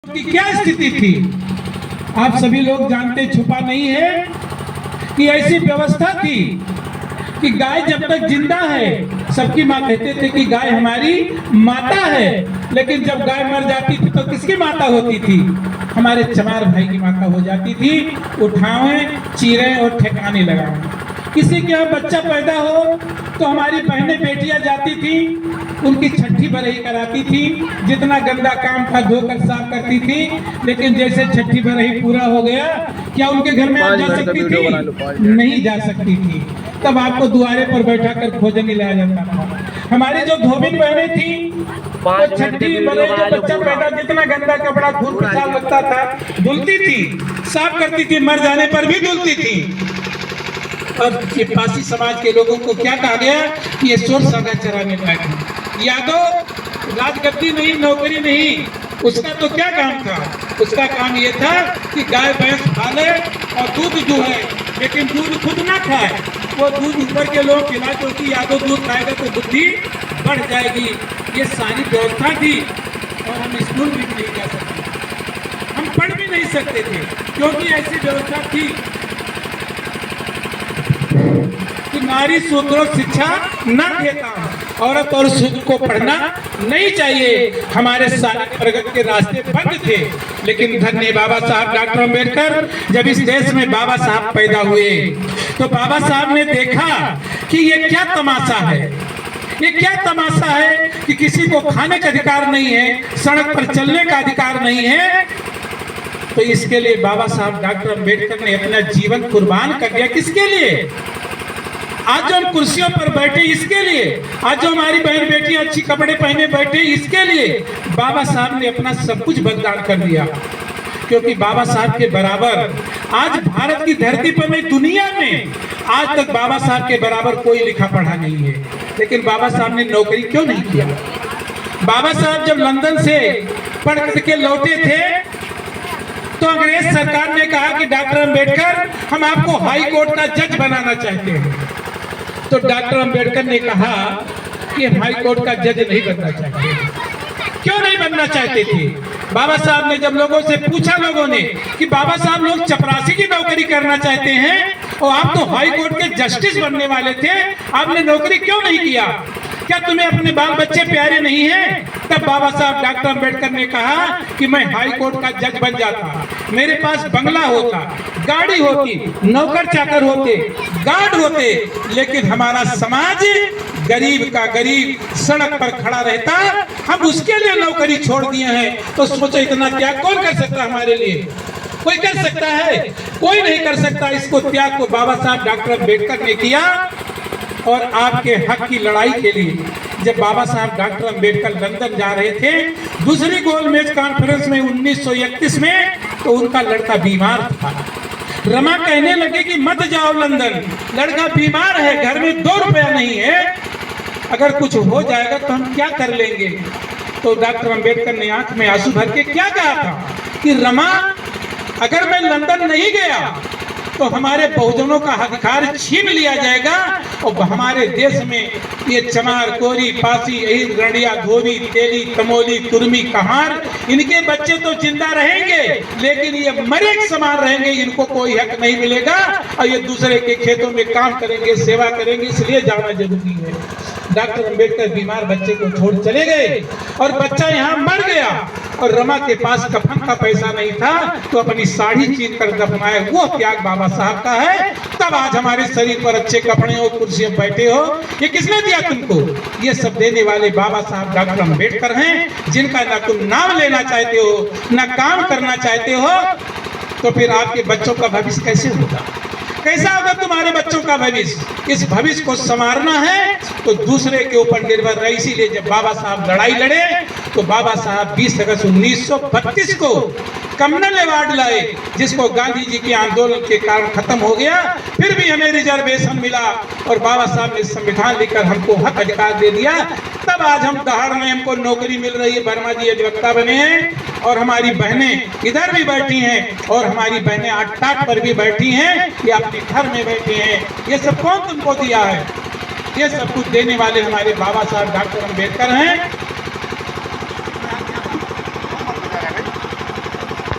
की क्या स्थिति थी आप सभी लोग जानते, छुपा नहीं है कि ऐसी व्यवस्था थी कि गाय जब तक जिंदा है, सबकी माँ कहते थे कि गाय हमारी माता है, लेकिन जब गाय मर जाती थी तो किसकी माता होती थी? हमारे चमार भाई की माता हो जाती थी। उठावें, चीरें और ठिकाने लगाएं। किसी के यहाँ बच्चा पैदा हो तो हमारी बहनें बेटियां जाती थी, उनकी छठी बरही कराती थी। जितना गंदा काम था धोकर साफ करती थी, लेकिन जैसे छठी बरही पूरा हो गया, क्या उनके घर में जा सकती थी? नहीं जा सकती थी। तब आपको दुआरे पर बैठा कर भोजन लाया जाता था। हमारी जो धोबिन बहनें थी, तो छठी बरही जो बच्चा पैदा, जितना गंदा कपड़ा खून पेशाब लगता था धुलती थी, साफ करती थी, मर जाने पर भी धुलती थी। अब ये पासी समाज के लोगों को क्या कहा गया कि ये शोर सागा चराने लायक है। यादव राजगद्दी नहीं, नौकरी नहीं, उसका तो क्या काम था? उसका काम ये था कि गाय भैंस पाले और दूध दुहे, लेकिन दूध खुद ना खाए, वो दूध ऊपर के लोग खिला, क्योंकि यादव दूध खाएगा तो बुद्धि बढ़ जाएगी। ये सारी व्यवस्था थी और हम स्कूल भी नहीं जा सकते, हम पढ़ भी नहीं सकते थे, क्योंकि ऐसी व्यवस्था थी कि नारी शूद्र शिक्षा न देता, औरत और शूद्र को पढ़ना नहीं चाहिए। हमारे सारे प्रगति के रास्ते बंद थे, लेकिन धन्य बाबा साहब डॉक्टर अम्बेडकर जब इस देश में बाबा साहब पैदा हुए तो बाबा साहब ने देखा कि ये क्या तमाशा है, ये क्या तमाशा है कि किसी को खाने का अधिकार नहीं है, सड़क पर चलने का अधिकार नहीं है। तो इसके लिए बाबा साहब डॉक्टर अम्बेडकर ने अपना जीवन कुर्बान कर दिया। किसके लिए? आज जो हम कुर्सियों पर बैठे इसके लिए, आज जो हमारी बहन बेटियां अच्छी कपड़े पहने बैठे इसके लिए बाबा साहब ने अपना सब कुछ बलिदान कर दिया। क्योंकि बाबा साहब के बराबर आज भारत की धरती पर नहीं, दुनिया में आज तक बाबा साहब के बराबर कोई लिखा पढ़ा नहीं है। लेकिन बाबा साहब ने नौकरी क्यों नहीं किया? बाबा साहब जब लंदन से पढ़ करके लौटे थे तो अंग्रेज सरकार ने कहा कि डॉक्टर अम्बेडकर, हम आपको हाई कोर्ट का जज बनाना चाहते हैं। तो डॉक्टर अम्बेडकर ने कहा कि हाई कोर्ट का जज नहीं बनना चाहते। क्यों नहीं बनना चाहते थे? बाबा साहब ने जब लोगों से पूछा, लोगों ने कि बाबा साहब लोग चपरासी की नौकरी करना चाहते हैं और आप तो हाई कोर्ट के जस्टिस बनने वाले थे, आपने नौकरी क्यों नहीं किया? क्या तुम्हें अपने बाल बच्चे प्यारे नहीं हैं? तब बाबा साहब डॉक्टर अम्बेडकर ने कहा कि मैं हाई कोर्ट का जज बन जाता, मेरे पास बंगला होता, गाड़ी होती, नौकर चाकर होते, गार्ड होते, लेकिन हमारा समाज गरीब का गरीब सड़क पर खड़ा रहता, हम उसके लिए नौकरी छोड़ दिए हैं। तो सोचो इतना त्याग कौन कर सकता हमारे लिए? कोई कर सकता है? कोई नहीं कर सकता। इसको त्याग को बाबा साहब डॉक्टर अम्बेडकर ने किया। और आपके हक की लड़ाई के लिए जब बाबा साहब डॉक्टर अम्बेडकर लंदन जा रहे थे दूसरी गोलमेज कॉन्फ्रेंस में 1931 में, तो उनका लड़का बीमार था। रमा कहने लगे कि मत जाओ लंदन, लड़का बीमार है, घर में 2 रुपया नहीं है, अगर कुछ हो जाएगा तो हम क्या कर लेंगे? तो डॉक्टर अम्बेडकर ने आंख में आंसू भर के क्या कहा था कि रमा, अगर मैं लंदन नहीं गया तो हमारे बहुजनों का अधिकार छीन लिया जाएगा और हमारे देश में ये चमार, कोरी, पासी, अहिर, गंडिया, धोबी, तेली, तमोली, कुर्मी, कहार, इनके बच्चे तो जिंदा रहेंगे, लेकिन ये मरे के समान रहेंगे, इनको कोई हक नहीं मिलेगा और ये दूसरे के खेतों में काम करेंगे, सेवा करेंगे, इसलिए जाना जरूरी है। डॉक्टर अम्बेडकर बीमार बच्चे को छोड़ चले गए और बच्चा यहाँ मर गया और रमा के पास कफन का पैसा नहीं था, तो अपनी साड़ी चीर कर दफनाए। वो त्याग बाबा साहब का है। तब आज हमारे शरीर पर अच्छे कपड़े हो, कुर्सियों पर बैठे हो, ये किसने दिया तुमको? ये सब देने वाले बाबा साहब डॉक्टर अम्बेडकर हैं, जिनका ना तुम नाम लेना चाहते हो, ना काम करना चाहते हो। तो फिर आपके बच्चों का भविष्य कैसे होगा? कैसा होगा तुम्हारे बच्चों का भविष्य? इस भविष्य को संवारना है तो दूसरे के ऊपर निर्भर रहे। इसीलिए जब बाबा साहब लड़ाई लड़े तो बाबा साहब 20 अगस्त 1932 को कम्युनल अवार्ड लाए, जिसको गांधी जी के आंदोलन के कारण खत्म हो गया। फिर भी हमें रिजर्वेशन मिला और बाबा साहब ने संविधान लिखकर हमको हक अधिकार दे दिया। तब आज हम दहाड़ में हमको नौकरी मिल रही है। वर्मा जी अधिवक्ता बने हैं और हमारी बहनें इधर भी बैठी हैं और हमारी बहनें 8 पर भी बैठी हैं, ये अपने घर में बैठी हैं। ये सब कौन तुमको दिया है? ये सब कुछ देने वाले हमारे बाबा साहब डॉक्टर अम्बेडकर हैं।